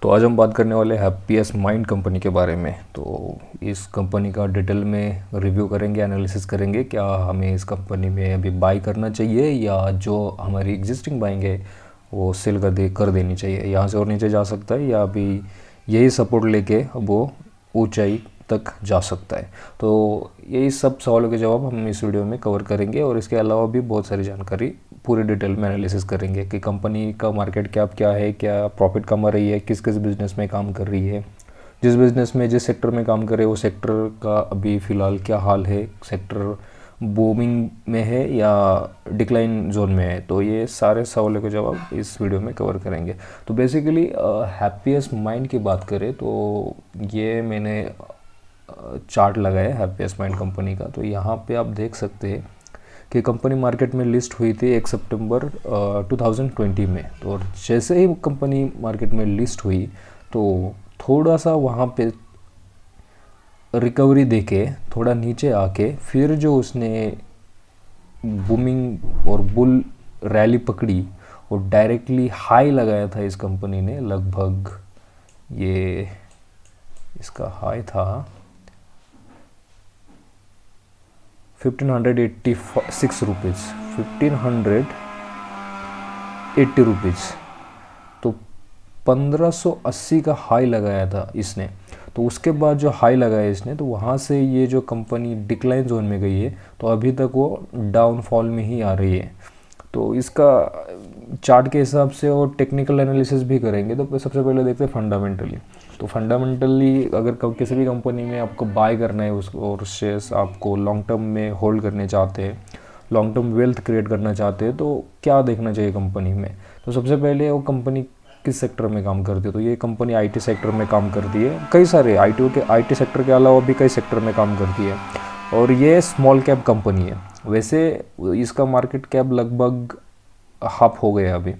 तो आज हम बात करने वाले हैप्पीएस्ट माइंड कंपनी के बारे में। तो इस कंपनी का डिटेल में रिव्यू करेंगे, एनालिसिस करेंगे, क्या हमें इस कंपनी में अभी बाई करना चाहिए या जो हमारी एग्जिस्टिंग बाइंग है वो सेल कर देनी चाहिए, यहाँ से और नीचे जा सकता है या अभी यही सपोर्ट लेके वो ऊंचाई तक जा सकता है। तो यही सब सवालों के जवाब हम इस वीडियो में कवर करेंगे और इसके अलावा भी बहुत सारी जानकारी पूरी डिटेल में एनालिसिस करेंगे कि कंपनी का मार्केट कैप क्या है, क्या प्रॉफिट कमा रही है, किस किस बिज़नेस में काम कर रही है, जिस बिज़नेस में जिस सेक्टर में काम कर रहे हैं वो सेक्टर का अभी फ़िलहाल क्या हाल है, सेक्टर बूमिंग में है या डिक्लाइन जोन में है। तो ये सारे सवालों के जवाब इस वीडियो में कवर करेंगे। तो बेसिकली हैप्पीएस्ट माइंड की बात करें तो ये मैंने चार्ट लगाया हैप्पीएस्ट माइंड कंपनी का। तो यहाँ पे आप देख सकते हैं कि कंपनी मार्केट में लिस्ट हुई थी 1 सितंबर 2020 में। तो और जैसे ही कंपनी मार्केट में लिस्ट हुई तो थोड़ा सा वहाँ पे रिकवरी देके थोड़ा नीचे आके फिर जो उसने बूमिंग और बुल रैली पकड़ी और डायरेक्टली हाई लगाया था इस कंपनी ने। लगभग ये इसका हाई था 1586 रुपीज़, 1580 रुपीज़। तो 1580 का हाई लगाया था इसने। तो उसके बाद जो हाई लगाया इसने तो वहाँ से ये जो कंपनी डिक्लाइन जोन में गई है तो अभी तक वो डाउनफॉल में ही आ रही है। तो इसका चार्ट के हिसाब से और टेक्निकल एनालिसिस भी करेंगे। तो सबसे पहले देखते हैं फंडामेंटली। तो फंडामेंटली अगर किसी भी कंपनी में आपको बाय करना है उसको और शेयर्स आपको लॉन्ग टर्म में होल्ड करने चाहते हैं, लॉन्ग टर्म वेल्थ क्रिएट करना चाहते हैं, तो क्या देखना चाहिए कंपनी में। तो सबसे पहले वो कंपनी किस सेक्टर में काम करती है। तो ये कंपनी आईटी सेक्टर में काम करती है। कई सारे आईटी सेक्टर के अलावा भी कई सेक्टर में काम करती है और ये स्मॉल कैप कंपनी है। वैसे इसका मार्केट कैप लगभग हाफ हो गया अभी,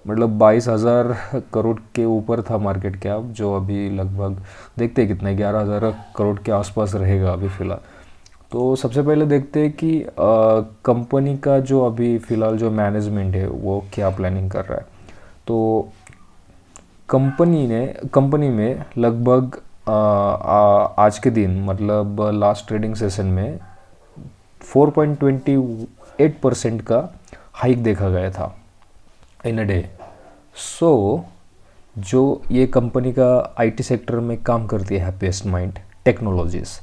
मतलब 22,000 करोड़ के ऊपर था मार्केट कैप, जो अभी लगभग देखते हैं कितना 11,000 करोड़ के आसपास रहेगा अभी फ़िलहाल। तो सबसे पहले देखते हैं कि कंपनी का जो अभी फ़िलहाल जो मैनेजमेंट है वो क्या प्लानिंग कर रहा है। तो कंपनी में लगभग आज के दिन मतलब लास्ट ट्रेडिंग सेशन में 4.28% का हाइक देखा गया था इन अ डे। सो जो ये कंपनी का आईटी सेक्टर में काम करती है हैप्पीएस्ट माइंड टेक्नोलॉजीज़,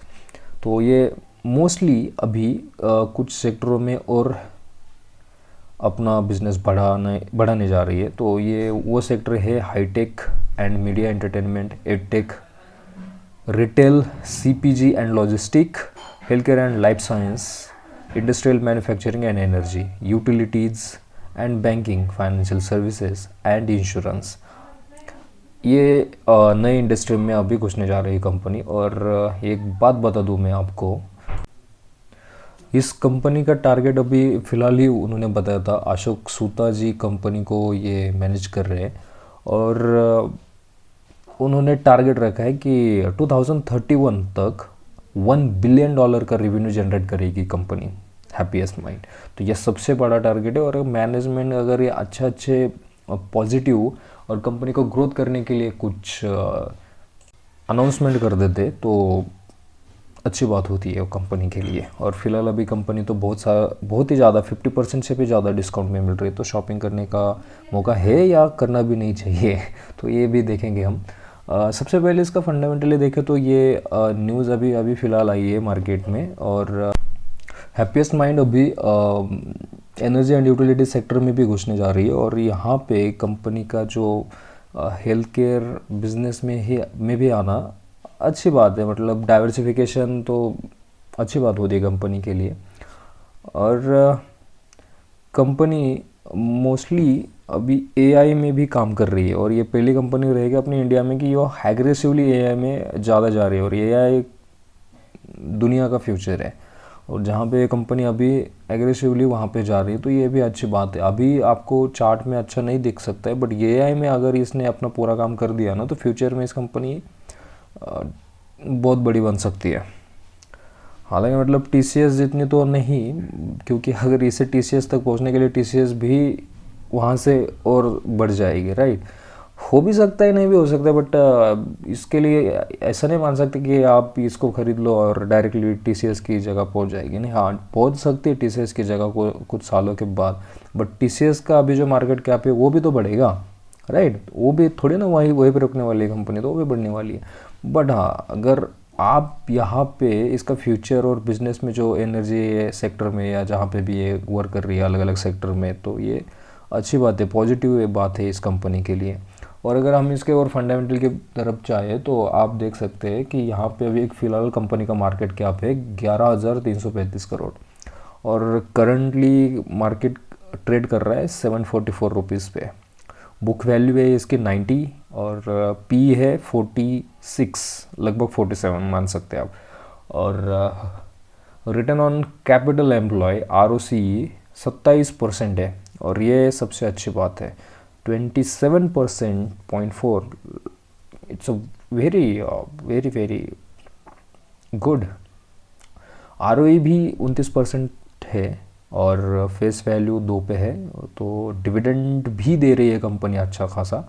तो ये मोस्टली अभी कुछ सेक्टरों में और अपना बिजनेस बढ़ाने जा रही है। तो ये वो सेक्टर है high tech and media entertainment, edtech, retail, CPG and logistic, health care and life science, industrial manufacturing and energy, utilities and banking, financial services and insurance. ये नई इंडस्ट्री में अभी घुसने जा रही है कंपनी। और एक बात बता दूं मैं आपको, इस कंपनी का टारगेट अभी फ़िलहाल ही उन्होंने बताया था, अशोक सूता जी कंपनी को ये मैनेज कर रहे हैं और उन्होंने टारगेट रखा है कि 2031 तक $1 बिलियन का रेवेन्यू जनरेट करेगी कंपनी हैप्पीएस्ट माइंड। तो यह सबसे बड़ा टारगेट है। और मैनेजमेंट अगर ये अच्छे पॉजिटिव और कंपनी को ग्रोथ करने के लिए कुछ अनाउंसमेंट कर देते तो अच्छी बात होती है वो कंपनी के लिए। और फिलहाल अभी कंपनी तो बहुत ही ज़्यादा 50% से भी ज़्यादा डिस्काउंट में मिल रही है। तो शॉपिंग करने का मौका है या करना भी नहीं चाहिए, तो ये भी देखेंगे हम। सबसे पहले इसका फंडामेंटली देखें तो ये न्यूज़ अभी फ़िलहाल आई है मार्केट में। और हैप्पीएस्ट माइंड अभी एनर्जी एंड यूटिलिटी सेक्टर में भी घुसने जा रही है। और यहाँ पे कंपनी का जो हेल्थ केयर बिजनेस में भी आना अच्छी बात है, मतलब डाइवर्सिफिकेशन तो अच्छी बात होती है कंपनी के लिए। और कंपनी मोस्टली अभी एआई में भी काम कर रही है और ये पहली कंपनी रहेगी अपनी इंडिया में कि वो एग्रेसिवली एआई में ज़्यादा जा रही है। और एआई दुनिया का फ्यूचर है और जहाँ पे कंपनी अभी एग्रेसिवली वहाँ पे जा रही है, तो ये भी अच्छी बात है। अभी आपको चार्ट में अच्छा नहीं दिख सकता है, बट एआई में अगर इसने अपना पूरा काम कर दिया ना तो फ्यूचर में इस कंपनी बहुत बड़ी बन सकती है। हालांकि मतलब टीसीएस जितनी तो नहीं, क्योंकि अगर इसे टीसीएस तक पहुंचने के लिए टीसीएस भी वहाँ से और बढ़ जाएगी, राइट। हो भी सकता है, नहीं भी हो सकता है, बट इसके लिए ऐसा नहीं मान सकते कि आप इसको खरीद लो और डायरेक्टली टीसीएस की जगह पहुंच जाएगी। नहीं, हाँ पहुंच सकती है टीसीएस की जगह को कुछ सालों के बाद, बट टीसीएस का अभी जो मार्केट कैप है वो भी तो बढ़ेगा, राइट। वो भी थोड़ी ना वहीं वहीं पर रुकने वाली है कंपनी, तो वो भी बढ़ने वाली है। बट हाँ, अगर आप यहाँ पे इसका फ्यूचर और बिजनेस में जो एनर्जी सेक्टर में या जहाँ पे भी ये वर्क कर रही है अलग अलग सेक्टर में, तो ये अच्छी बात है, पॉजिटिव बात है इस कंपनी के लिए। और अगर हम इसके और फंडामेंटल की तरफ चाहे तो आप देख सकते हैं कि यहाँ पे अभी एक फ़िलहाल कंपनी का मार्केट कैप है 11,335 करोड़, और करंटली मार्केट ट्रेड कर रहा है 744 रुपीज़ पे। बुक वैल्यू है इसकी 90 और पी है 46, लगभग 47 मान सकते हैं आप। और return on capital employ ROCE 27% है, और ये सबसे अच्छी बात है। 27.4, it's a very very very good. ROE भी 29% है, और फेस वैल्यू 2 पे है, तो डिविडेंड भी दे रही है कंपनी अच्छा खासा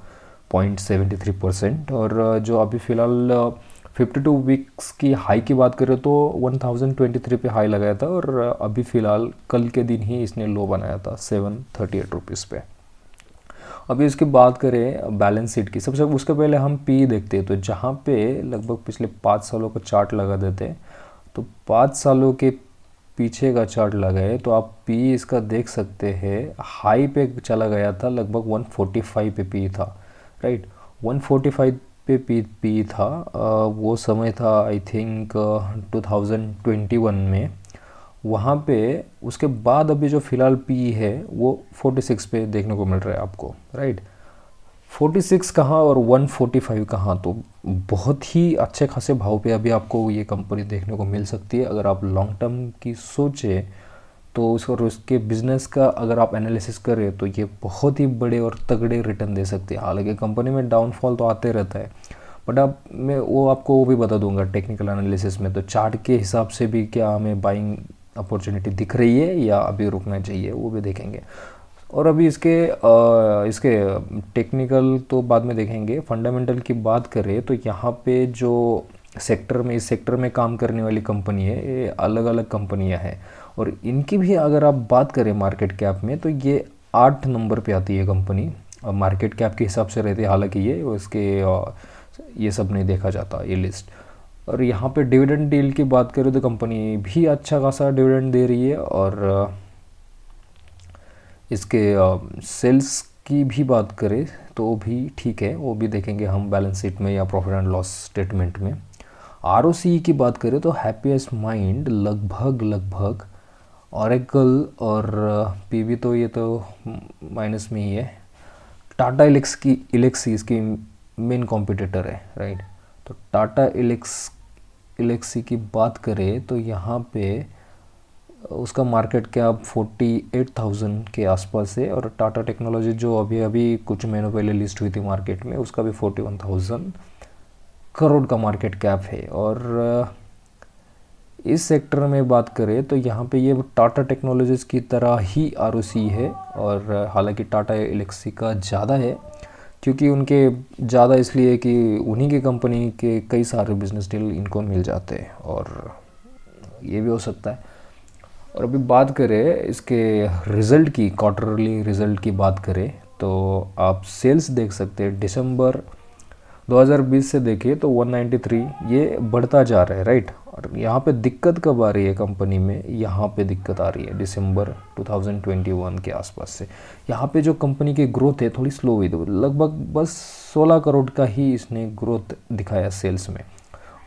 0.73%। और जो अभी फ़िलहाल 52 वीक्स की हाई की बात करें तो 1023 पे हाई लगाया था, और अभी फ़िलहाल कल के दिन ही इसने लो बनाया था 738 रुपीज़ पे। अभी इसकी बात करें बैलेंस शीट की, सबसे उसके पहले हम पी देखते हैं। तो जहाँ पे लगभग पिछले 5 सालों का चार्ट लगा देते हैं, तो 5 सालों के पीछे का चार्ट लगाए तो आप पी इसका देख सकते हैं, हाई पे चला गया था, लगभग 145 पे पी था, राइट। 145 पे पी था। वो समय था आई थिंक 2021 में, वहाँ पे। उसके बाद अभी जो फ़िलहाल पी है वो 46 पे देखने को मिल रहा है आपको, राइट। 46 कहाँ और 145 कहाँ, तो बहुत ही अच्छे खासे भाव पे अभी आपको ये कंपनी देखने को मिल सकती है। अगर आप लॉन्ग टर्म की सोचें तो उसके बिज़नेस का अगर आप एनालिसिस करें तो ये बहुत ही बड़े और तगड़े रिटर्न दे सकते हैं। हालांकि कंपनी में डाउनफॉल तो आते रहता है, बट अब मैं वो आपको वो भी बता दूंगा टेक्निकल एनालिसिस में। तो चार्ट के हिसाब से भी क्या हमें बाइंग अपॉर्चुनिटी दिख रही है या अभी रुकना चाहिए, वो भी देखेंगे। और अभी इसके टेक्निकल तो बाद में देखेंगे। फंडामेंटल की बात करें तो यहाँ पे जो इस सेक्टर में काम करने वाली कंपनी है, ये अलग अलग कंपनियाँ हैं, और इनकी भी अगर आप बात करें मार्केट कैप में तो ये 8 नंबर पे आती है कंपनी। मार्केट कैप के हिसाब से रहती है, हालांकि ये सब नहीं देखा जाता ये लिस्ट। और यहाँ पे डिविडेंड डील की बात करें तो कंपनी भी अच्छा खासा डिविडेंड दे रही है, और इसके सेल्स की भी बात करें तो भी ठीक है, वो भी देखेंगे हम बैलेंस शीट में या प्रॉफिट एंड लॉस स्टेटमेंट में। ROCE की बात करें तो हैप्पीएस्ट माइंड लगभग ऑरेकल और पीवी तो ये तो माइनस में ही है। टाटा इलेक्सी इसकी मेन कॉम्पिटिटर है, राइट। तो टाटा इलेक्सी की बात करें तो यहाँ पे उसका मार्केट कैप 48,000 के आसपास है, और टाटा टेक्नोलॉजी जो अभी कुछ महीनों पहले लिस्ट हुई थी मार्केट में, उसका भी 41,000 करोड़ का मार्केट कैप है। और इस सेक्टर में बात करें तो यहाँ पे ये टाटा टेक्नोलॉजीज़ की तरह ही ROCE है, और हालांकि टाटा इलेक्सी का ज़्यादा है, क्योंकि उनके ज़्यादा इसलिए कि उन्हीं की कंपनी के कई सारे बिजनेस डील इनको मिल जाते हैं, और ये भी हो सकता है। और अभी बात करें इसके रिज़ल्ट की, क्वार्टरली रिज़ल्ट की बात करें तो आप सेल्स देख सकते हैं। दिसंबर 2020 से देखिए तो 193 ये बढ़ता जा रहा है, राइट। और यहाँ पे दिक्कत कब आ रही है कंपनी में, यहाँ पे दिक्कत आ रही है दिसंबर 2021 के आसपास से। यहाँ पे जो कंपनी की ग्रोथ है थोड़ी स्लो हुई, तो लगभग बस 16 करोड़ का ही इसने ग्रोथ दिखाया सेल्स में।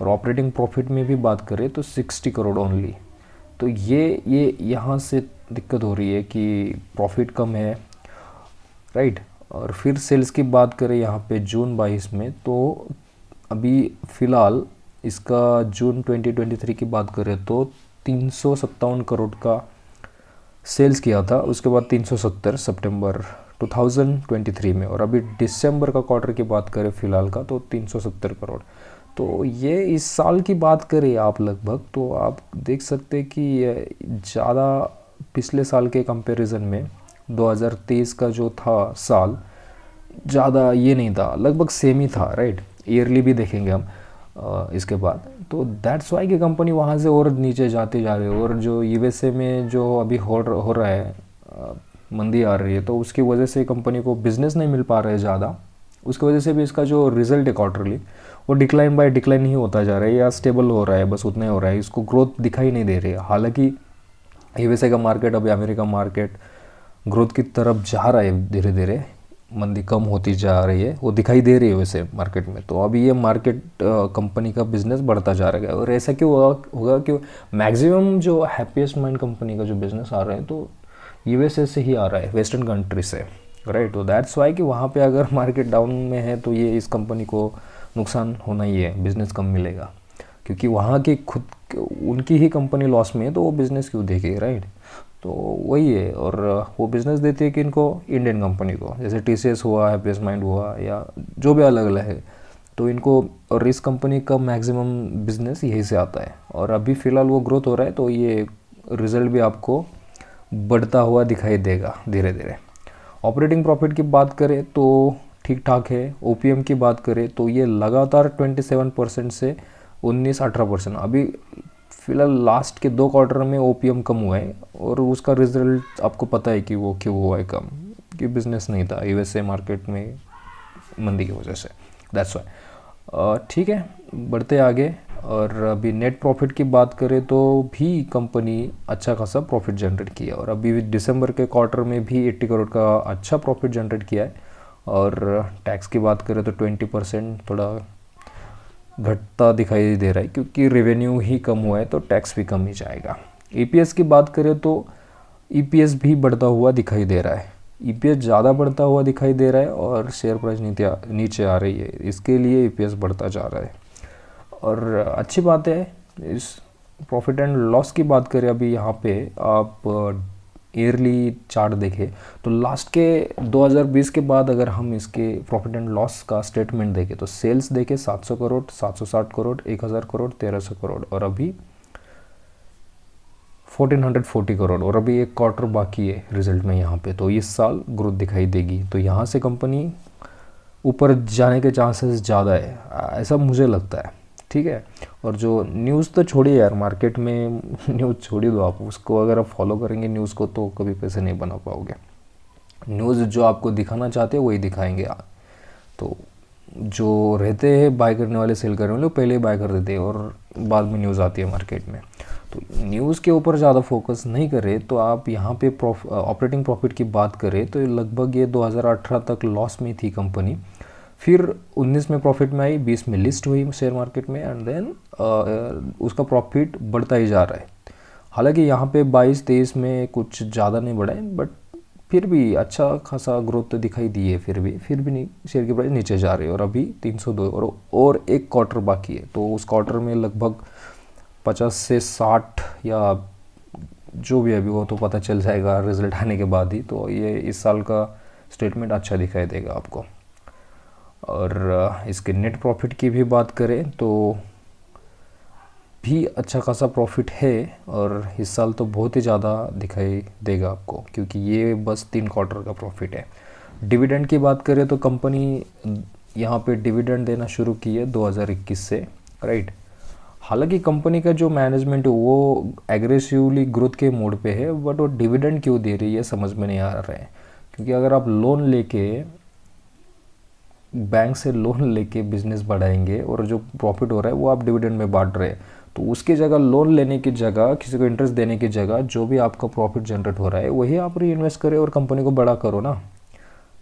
और ऑपरेटिंग प्रॉफिट में भी बात करें तो 60 करोड़ ओनली। तो ये यहाँ से दिक्कत हो रही है कि प्रॉफिट कम है, राइट। और फिर सेल्स की बात करें यहाँ पे जून 22 में, तो अभी फ़िलहाल इसका जून 2023 की बात करें तो 357 करोड़ का सेल्स किया था। उसके बाद 370 सितंबर 2023 में, और अभी दिसंबर का क्वार्टर की बात करें फ़िलहाल का तो 370 करोड़। तो ये इस साल की बात करें आप लगभग, तो आप देख सकते हैं कि ज़्यादा पिछले साल के कंपैरिजन में 2023 का जो था साल, ज़्यादा ये नहीं था, लगभग सेम ही था, राइट। ईयरली भी देखेंगे हम इसके बाद। तो दैट्स वाई कि कंपनी वहाँ से और नीचे जाती जा रही है। और जो यूएसए में जो अभी हो रहा है, मंदी आ रही है, तो उसकी वजह से कंपनी को बिज़नेस नहीं मिल पा रहा है ज़्यादा। उसकी वजह से भी इसका जो रिजल्ट है क्वार्टरली, वो डिक्लाइन बाय डिक्लाइन ही होता जा रहा है या स्टेबल हो रहा है, बस उतना ही हो रहा है। इसको ग्रोथ दिखाई नहीं दे रही है। हालांकि यूएसए का मार्केट, अभी अमेरिका मार्केट ग्रोथ की तरफ जा रहा है धीरे धीरे, मंदी कम होती जा रही है, वो दिखाई दे रही है वैसे मार्केट में। तो अभी ये मार्केट कंपनी का बिजनेस बढ़ता जा रहा है। और ऐसा क्यों होगा कि मैक्सिमम जो हैप्पीएस्ट माइंड कंपनी का जो बिजनेस आ रहा है तो यूएसए से ही आ रहा है, वेस्टर्न कंट्री से, राइट। तो दैट्स वाई कि वहाँ पे अगर मार्केट डाउन में है तो ये इस कंपनी को नुकसान होना ही है, बिज़नेस कम मिलेगा। क्योंकि वहाँ की खुद उनकी ही कंपनी लॉस में है, तो वो बिज़नेस क्यों देखेगी, राइट। तो वही है। और वो बिज़नेस देती है कि इनको इंडियन कंपनी को, जैसे टीसीएस हुआ, हैप्पीएस्ट माइंड हुआ, या जो भी अलग अलग है, तो इनको, और इस कंपनी का मैक्सिमम बिजनेस यहीं से आता है। और अभी फ़िलहाल वो ग्रोथ हो रहा है, तो ये रिज़ल्ट भी आपको बढ़ता हुआ दिखाई देगा धीरे धीरे। ऑपरेटिंग प्रॉफिट की बात करें तो ठीक ठाक है। ओपीएम की बात करें तो ये लगातार 27% से 19-18%, अभी फिलहाल लास्ट के 2 क्वार्टर में ओपीएम कम हुआ है। और उसका रिजल्ट आपको पता है कि वो क्यों हुआ है कम, कि बिजनेस नहीं था यूएसए मार्केट में मंदी की वजह से, दैट्स वाई। ठीक है, बढ़ते आगे। और अभी नेट प्रॉफिट की बात करें तो भी कंपनी अच्छा खासा प्रॉफिट जनरेट किया, और अभी दिसंबर के क्वार्टर में भी 80 करोड़ का अच्छा प्रॉफिट जनरेट किया है। और टैक्स की बात करें तो 20% थोड़ा घटता दिखाई दे रहा है, क्योंकि रेवेन्यू ही कम हुआ है तो टैक्स भी कम ही जाएगा। ईपीएस की बात करें तो ईपीएस भी बढ़ता हुआ दिखाई दे रहा है, ईपीएस ज़्यादा बढ़ता हुआ दिखाई दे रहा है, और शेयर प्राइस नीचे आ रही है, इसके लिए ईपीएस बढ़ता जा रहा है। और अच्छी बात है। इस प्रॉफिट एंड लॉस की बात करें, अभी यहाँ पे आप ईयरली चार्ट देखें तो लास्ट के 2020 के बाद अगर हम इसके प्रॉफिट एंड लॉस का स्टेटमेंट देखें तो सेल्स देखें 700 करोड़, 760 करोड़, 1000 करोड़, 1300 करोड़, और अभी 1440 करोड़, और अभी एक क्वार्टर बाकी है रिजल्ट में यहाँ पे। तो इस साल ग्रोथ दिखाई देगी, तो यहाँ से कंपनी ऊपर जाने के चांसेस ज़्यादा है, ऐसा मुझे लगता है, ठीक है। और जो न्यूज़ तो छोड़िए यार, मार्केट में न्यूज़ छोड़ दो आप, उसको अगर आप फॉलो करेंगे न्यूज़ को तो कभी पैसे नहीं बना पाओगे। न्यूज़ जो आपको दिखाना चाहते हैं वही दिखाएंगे। तो जो रहते हैं बाय करने वाले, सेल करने वाले, पहले बाय कर देते हैं और बाद में न्यूज़ आती है मार्केट में। तो न्यूज़ के ऊपर ज़्यादा फोकस नहीं करें। तो आप यहाँ पे ऑपरेटिंग प्रॉफिट की बात करें तो लगभग ये 2018 तक लॉस में थी कंपनी, फिर 19 में प्रॉफिट में आई, 20 में लिस्ट हुई शेयर मार्केट में, एंड देन उसका प्रॉफिट बढ़ता ही जा रहा है। हालांकि यहाँ पे 22-23 में कुछ ज़्यादा नहीं बढ़ा है, बट फिर भी अच्छा खासा ग्रोथ तो दिखाई दी है। फिर भी नहीं, शेयर की प्राइस नीचे जा रही है, और अभी 302 और एक क्वार्टर बाकी है। तो उस क्वार्टर में लगभग 50 से 60 या जो भी अभी वो तो पता चल जाएगा रिजल्ट आने के बाद ही। तो ये इस साल का स्टेटमेंट अच्छा दिखाई देगा आपको। और इसके नेट प्रॉफिट की भी बात करें तो भी अच्छा खासा प्रॉफिट है, और इस साल तो बहुत ही ज़्यादा दिखाई देगा आपको, क्योंकि ये बस 3 क्वार्टर का प्रॉफिट है। डिविडेंड की बात करें तो कंपनी यहाँ पे डिविडेंड देना शुरू की है 2021 से, राइट। हालांकि कंपनी का जो मैनेजमेंट है वो एग्रेसिवली ग्रोथ के मोड पे है, बट वो डिविडेंड क्यों दे रही है समझ में नहीं आ रहा है। क्योंकि अगर आप लोन लेके, बैंक से लोन लेके बिजनेस बढ़ाएंगे और जो प्रॉफिट हो रहा है वो आप डिविडेंड में बांट रहे हैं, तो उसकी जगह लोन लेने की जगह, किसी को इंटरेस्ट देने की जगह, जो भी आपका प्रॉफिट जनरेट हो रहा है वही आप री इन्वेस्ट करें और कंपनी को बड़ा करो ना,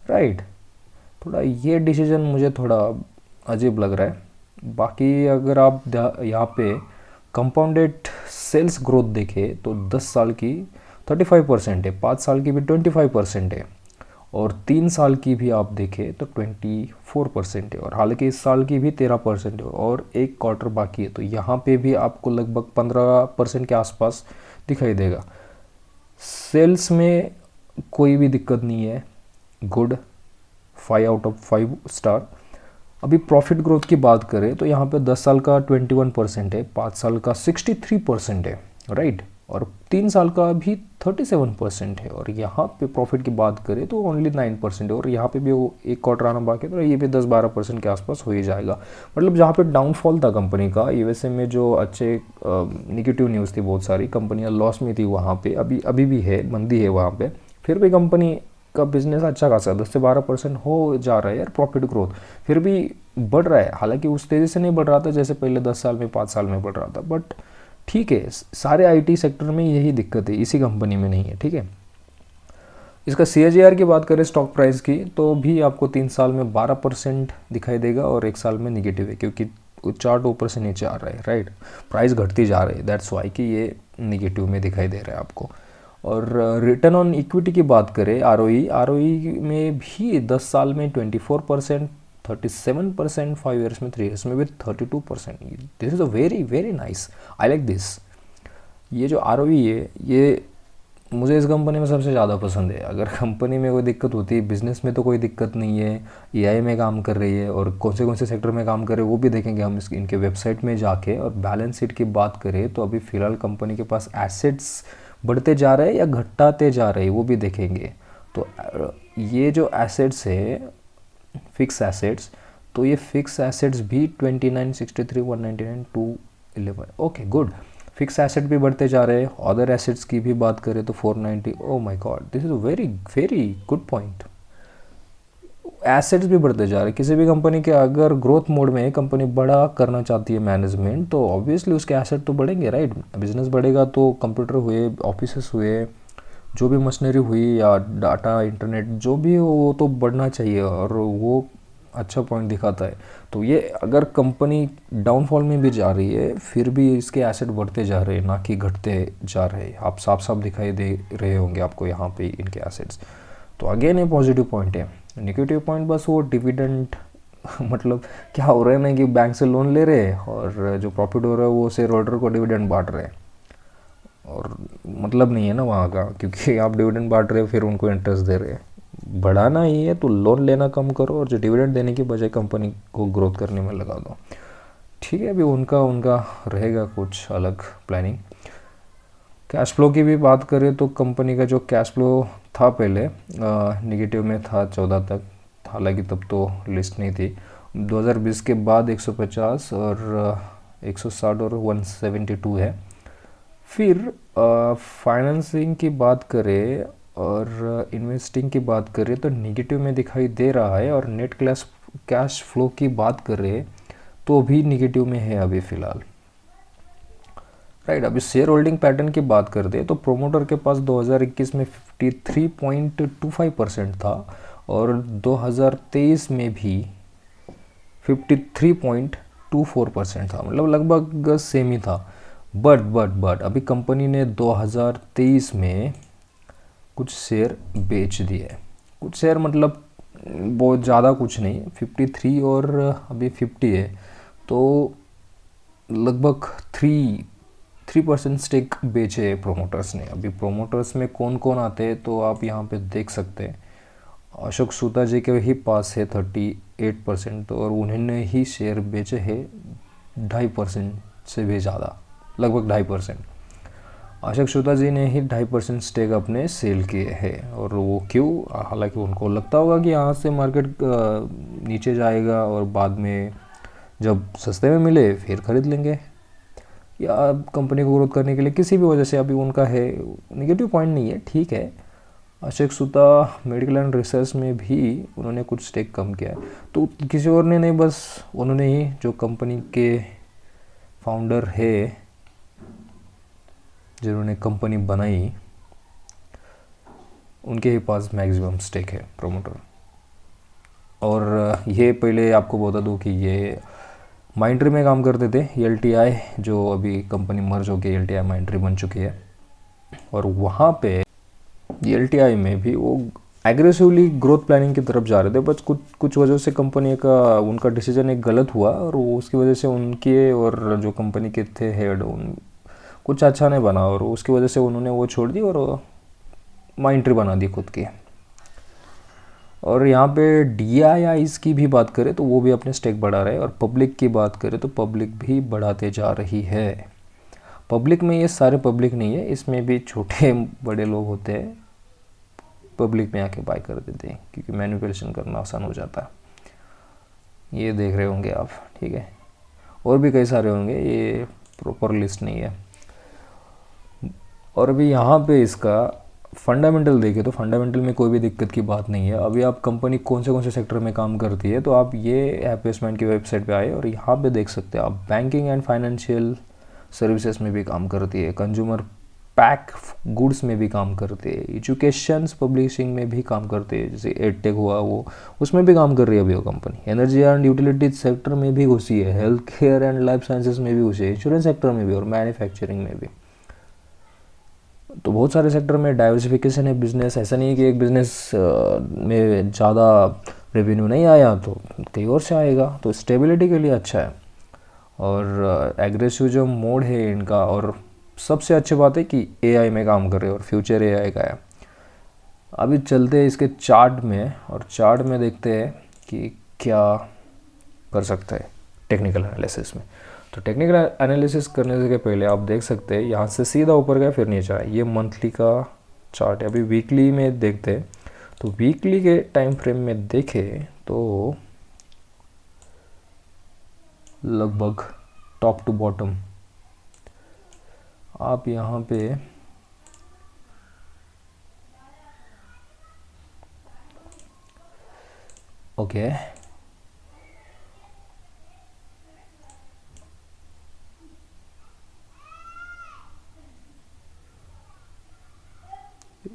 राइट। थोड़ा ये डिसीजन मुझे थोड़ा अजीब लग रहा है। बाकी अगर आप यहाँ पे कंपाउंडेड सेल्स ग्रोथ देखें तो 10 साल की 35% है, 5 साल की भी 25% है, और 3 साल की भी आप देखें तो 24% है, और हालांकि इस साल की भी 13% है, और एक क्वार्टर बाकी है। तो यहाँ पे भी आपको लगभग 15% के आसपास दिखाई देगा। सेल्स में कोई भी दिक्कत नहीं है, गुड, 5 आउट ऑफ 5 स्टार। अभी प्रॉफिट ग्रोथ की बात करें तो यहाँ पे 10 साल का 21% है, 5 साल का 63% है, राइट। और 3 साल का भी 37% है, और यहाँ पे प्रॉफिट की बात करें तो ओनली 9% है, और यहाँ पे भी वो एक क्वार्टर आना बाकी है, तो ये भी 10-12% के आसपास हो ही जाएगा। मतलब जहाँ पे डाउनफॉल था कंपनी का, यूएसए में जो अच्छे निगेटिव न्यूज़ थी, बहुत सारी कंपनियाँ लॉस में थी वहाँ पे, अभी भी है, मंदी है वहाँ पे, फिर भी कंपनी का बिजनेस अच्छा खासा 10 से 12% हो जा रहा है यार, प्रॉफिट ग्रोथ फिर भी बढ़ रहा है। हालांकि उस तेज़ी से नहीं बढ़ रहा था जैसे पहले 10 साल में 5 साल में बढ़ रहा था, बट ठीक है, सारे आईटी सेक्टर में यही दिक्कत है, इसी कंपनी में नहीं है, ठीक है। इसका CAGR की बात करें स्टॉक प्राइस की, तो भी आपको 3 साल में 12% दिखाई देगा और 1 साल में निगेटिव है, क्योंकि चार्ट ऊपर से नीचे आ रहा है, राइट, प्राइस घटती जा रही है, दैट्स वाई कि ये निगेटिव में दिखाई दे रहा है आपको। और रिटर्न ऑन इक्विटी की बात करें, ROE में भी 10 साल में 24%, 37%, 5 ईयर्स में, 3 ईयर्स में भी 32%। This is a very very nice, I like this. ये जो ROE है, ये मुझे इस कंपनी में सबसे ज़्यादा पसंद है। अगर कंपनी में कोई दिक्कत होती है, बिजनेस में तो कोई दिक्कत नहीं है, AI में काम कर रही है, और कौन से सेक्टर में काम कर रहे हैं वो भी देखेंगे हम इनके वेबसाइट में जाके। और बैलेंस शीट की बात करें तो अभी फ़िलहाल कंपनी के पास एसेट्स बढ़ते जा रहे हैं या घटाते जा रहे हैं वो भी देखेंगे। तो ये जो एसेट्स है, फिक्स एसेट्स, तो ये फिक्स एसेट्स भी 29, 63, 199, 211, ओके गुड। फिक्स एसेट भी बढ़ते जा रहे हैं। अदर एसेट्स की भी बात करें तो 490, oh my God, this is a very very good point. Assets भी बढ़ते जा रहे हैं। किसी भी कंपनी के अगर ग्रोथ मोड में कंपनी बड़ा करना चाहती है मैनेजमेंट, तो ऑब्वियसली उसके एसेट तो बढ़ेंगे, राइट। बिजनेस बढ़ेगा तो कंप्यूटर हुए, ऑफिसेस हुए, जो भी मशीनरी हुई या डाटा इंटरनेट जो भी हो वो तो बढ़ना चाहिए, और वो अच्छा पॉइंट दिखाता है। तो ये अगर कंपनी डाउनफॉल में भी जा रही है फिर भी इसके एसेट बढ़ते जा रहे हैं, ना कि घटते जा रहे हैं। आप साफ साफ दिखाई दे रहे होंगे आपको यहाँ पे इनके एसेट्स। तो अगेन ये पॉजिटिव पॉइंट है। नेगेटिव पॉइंट बस वो डिविडेंड मतलब क्या हो रहा है ना कि बैंक से लोन ले रहे हैं और जो प्रॉफिट हो रहा है वो शेयर होल्डर को डिविडेंड बांट रहे हैं, और मतलब नहीं है ना वहाँ का, क्योंकि आप डिविडेंड बांट रहे हो फिर उनको इंटरेस्ट दे रहे हैं। बढ़ाना ही है तो लोन लेना कम करो और जो डिविडेंड देने की बजाय कंपनी को ग्रोथ करने में लगा दो। ठीक है, अभी उनका रहेगा कुछ अलग प्लानिंग। कैश फ्लो की भी बात करें तो कंपनी का जो कैश फ्लो था पहले निगेटिव में था 14 तक, हालांकि तब तो लिस्ट नहीं थी। 2020 के बाद 150 और 160 और 172 है। फिर फाइनेंसिंग की बात करें और इन्वेस्टिंग की बात करें तो निगेटिव में दिखाई दे रहा है, और नेट कैश फ्लो की बात करें तो भी निगेटिव में है अभी फ़िलहाल, राइट। अभी शेयर होल्डिंग पैटर्न की बात करते हैं तो प्रोमोटर के पास 2021 में 53.25% था और 2023 में भी 53.24% था, मतलब लगभग सेम ही था। बट अभी कंपनी ने 2023 में कुछ शेयर बेच दिए। कुछ शेयर मतलब बहुत ज़्यादा कुछ नहीं, 53 और अभी 50 है, तो लगभग 3% स्टेक बेचे प्रोमोटर्स ने। अभी प्रोमोटर्स में कौन कौन आते हैं तो आप यहाँ पे देख सकते हैं। अशोक सूता जी के ही पास है 38%, और उन्होंने ही शेयर बेचे हैं 2.5% से भी ज़्यादा, लगभग 2.5%। अशोक सूता जी ने ही 2.5% स्टेक अपने सेल किए हैं। और वो क्यों? हालांकि उनको लगता होगा कि यहाँ से मार्केट नीचे जाएगा और बाद में जब सस्ते में मिले फिर खरीद लेंगे, या कंपनी को ग्रोथ करने के लिए किसी भी वजह से। अभी उनका है, नेगेटिव पॉइंट नहीं है, ठीक है। अशोक सूता मेडिकल एंड रिसर्च में भी उन्होंने कुछ स्टेक कम किया है, तो किसी और ने नहीं, बस उन्होंने ही, जो कंपनी के फाउंडर है जिन्होंने कंपनी बनाई, उनके ही पास मैक्सिमम स्टेक है प्रोमोटर। और ये पहले आपको बता दूं कि ये माइंट्री में काम करते थे, LTI, जो अभी कंपनी मर्ज हो गई, LTI माइंट्री बन चुकी है। और वहाँ पे LTI में भी वो एग्रेसिवली ग्रोथ प्लानिंग की तरफ जा रहे थे, बस कुछ वजह से कंपनी का उनका डिसीजन एक गलत हुआ, और उसकी वजह से उनके और जो कंपनी के थे हेड कुछ अच्छा नहीं बना, और उसकी वजह से उन्होंने वो छोड़ दी और माइंट्री बना दी खुद की। और यहाँ पे DIIs की भी बात करें तो वो भी अपने स्टेक बढ़ा रहे हैं, और पब्लिक की बात करें तो पब्लिक भी बढ़ाते जा रही है। पब्लिक में ये सारे पब्लिक नहीं है, इसमें भी छोटे बड़े लोग होते हैं, पब्लिक में आके बाय कर देते हैं क्योंकि मैनिपुलेशन करना आसान हो जाता है। ये देख रहे होंगे आप, ठीक है, और भी कई सारे होंगे, ये प्रॉपर लिस्ट नहीं है। और अभी यहाँ पे इसका फंडामेंटल देखें तो फंडामेंटल में कोई भी दिक्कत की बात नहीं है। अभी आप कंपनी कौन से सेक्टर में काम करती है, तो आप ये हैप्पीएस्ट माइंड की वेबसाइट पे आए और यहाँ पे देख सकते हैं आप बैंकिंग एंड फाइनेंशियल सर्विसेज में भी काम करती है, कंज्यूमर पैक गुड्स में भी काम करते हैं, एजुकेशन पब्लिशिंग में भी काम करते हैं, जैसे एडटेक हुआ वो, उसमें भी काम कर रही है अभी वो company. Energy and utilities sector में भी घुसी है, health care and life sciences में भी घुसी है, इंश्योरेंस सेक्टर में भी और मैन्युफैक्चरिंग में भी। तो बहुत सारे सेक्टर में डाइवर्सिफिकेशन है बिजनेस। ऐसा नहीं है कि एक बिजनेस में ज़्यादा रेवेन्यू नहीं आया तो कहीं और से आएगा, तो स्टेबिलिटी के लिए अच्छा है। और एग्रेसिव जो मोड है इनका, और सबसे अच्छी बात है कि एआई में काम कर रहे हैं और फ्यूचर एआई का है। अभी चलते हैं इसके चार्ट में, और चार्ट में देखते हैं कि क्या कर सकते हैं टेक्निकल एनालिसिस में। तो टेक्निकल एनालिसिस करने से पहले आप देख सकते हैं यहाँ से सीधा ऊपर गया फिर नीचे आया, ये मंथली का चार्ट है। अभी वीकली में देखते हैं, तो वीकली के टाइम फ्रेम में देखें तो लगभग टॉप टू बॉटम आप यहाँ पे ओके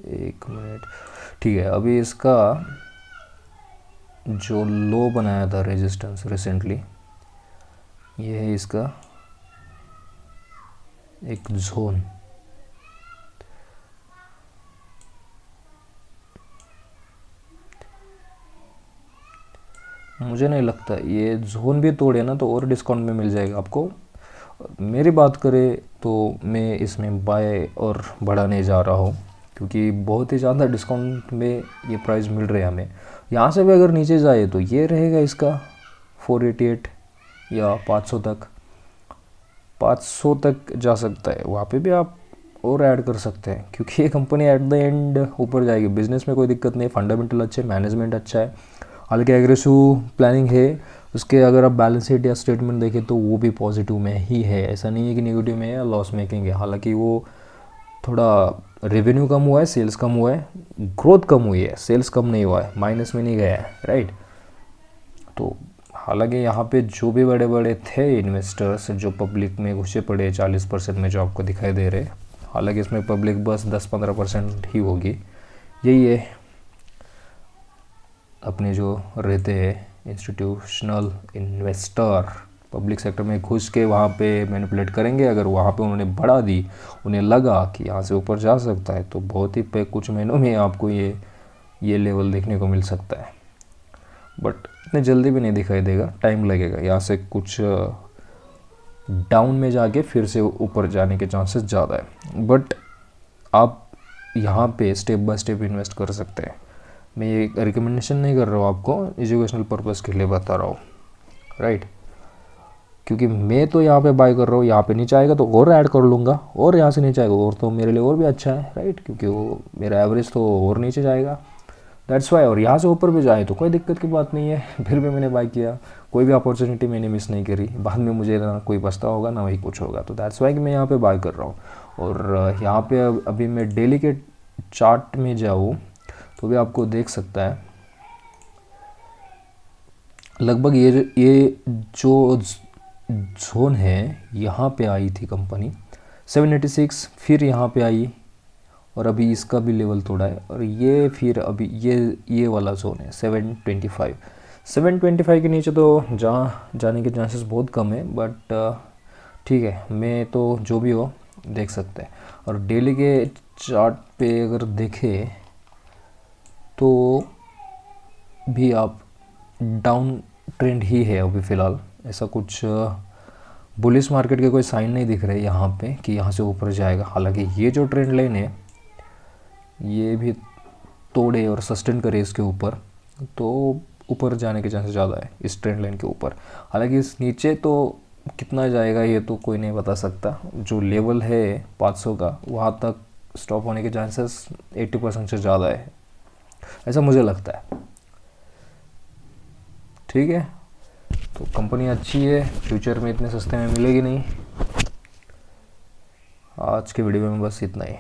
एक मिनट, ठीक है। अभी इसका जो लो बनाया था रेजिस्टेंस रिसेंटली, ये है इसका एक जोन। मुझे नहीं लगता ये जोन भी तोड़े ना तो और डिस्काउंट में मिल जाएगा आपको। मेरी बात करें तो मैं इसमें बाय और बढ़ाने जा रहा हूँ क्योंकि बहुत ही ज़्यादा डिस्काउंट में ये प्राइस मिल रहे हैं हमें। यहाँ से भी अगर नीचे जाए तो ये रहेगा इसका 488 या 500 तक, 500 तक जा सकता है। वहाँ पे भी आप और ऐड कर सकते हैं क्योंकि ये कंपनी एट द एंड ऊपर जाएगी। बिजनेस में कोई दिक्कत नहीं, फंडामेंटल अच्छे, मैनेजमेंट अच्छा है, हालांकि एग्रेसिव प्लानिंग है उसके। अगर आप बैलेंस शीट या स्टेटमेंट देखें तो वो भी पॉजिटिव में ही है, ऐसा नहीं है कि नेगेटिव में है या लॉस मेकिंग है। हालांकि वो थोड़ा रेवेन्यू कम हुआ है, सेल्स कम हुआ है, ग्रोथ कम हुई है, सेल्स कम नहीं हुआ है, माइनस में नहीं गया है, राइट। तो हालांकि यहाँ पे जो भी बड़े बड़े थे इन्वेस्टर्स जो पब्लिक में घुसे पड़े 40% में जो आपको दिखाई दे रहे, हालांकि इसमें पब्लिक बस 10-15% ही होगी। यही है अपने जो रहते हैं इंस्टीट्यूशनल इन्वेस्टर, पब्लिक सेक्टर में घुस के वहाँ पे मैनिपुलेट करेंगे। अगर वहाँ पे उन्होंने बढ़ा दी, उन्हें लगा कि यहाँ से ऊपर जा सकता है, तो बहुत ही पे कुछ महीनों में आपको ये लेवल देखने को मिल सकता है। बट इतने जल्दी भी नहीं दिखाई देगा, टाइम लगेगा। यहाँ से कुछ डाउन में जाके फिर से ऊपर जाने के चांसेस ज़्यादा है, बट आप यहाँ पे स्टेप बाय स्टेप इन्वेस्ट कर सकते हैं। मैं ये रिकमेंडेशन नहीं कर रहा हूँ, आपको एजुकेशनल पर्पज़ के लिए बता रहा हूँ, राइट। क्योंकि मैं तो यहाँ पे बाय कर रहा हूँ, यहाँ पे नीचे आएगा तो और ऐड कर लूँगा, और यहाँ से नीचे आएगा और तो मेरे लिए और भी अच्छा है, राइट, क्योंकि वो मेरा एवरेज तो और नीचे जाएगा, दैट्स वाई। और यहाँ से ऊपर भी जाए तो कोई दिक्कत की बात नहीं है, फिर भी मैंने बाय किया, कोई भी अपॉर्चुनिटी मैंने मिस नहीं करी। बाद में मुझे ना कोई पछता होगा ना वही कुछ होगा, तो दैट्स वाई कि मैं यहाँ पे बाय कर रहा हूँ। और यहाँ पे अभी मैं डेली के चार्ट में जाऊँ तो भी आपको देख सकता है लगभग ये जो जोन है, यहाँ पे आई थी कंपनी 786, फिर यहाँ पे आई और अभी इसका भी लेवल तोड़ा है, और ये फिर अभी ये वाला जोन है 725 के नीचे तो जाने के चांसेस बहुत कम है, बट ठीक है, मैं तो जो भी हो देख सकते हैं। और डेली के चार्ट पे अगर देखें तो भी आप डाउन ट्रेंड ही है अभी फ़िलहाल। ऐसा कुछ बुलिश मार्केट के कोई साइन नहीं दिख रहे यहाँ पे कि यहाँ से ऊपर जाएगा। हालांकि ये जो ट्रेंड लाइन है ये भी तोड़े और सस्टेन करे इसके ऊपर, तो ऊपर जाने के चांसेस ज़्यादा है इस ट्रेंड लाइन के ऊपर। हालांकि इस नीचे तो कितना जाएगा ये तो कोई नहीं बता सकता। जो लेवल है 500 का, वहाँ तक स्टॉप होने के चांसेस 80% से ज़्यादा है, ऐसा मुझे लगता है। ठीक है, तो कंपनी अच्छी है, फ्यूचर में इतने सस्ते में मिलेगी नहीं। आज के वीडियो में बस इतना ही।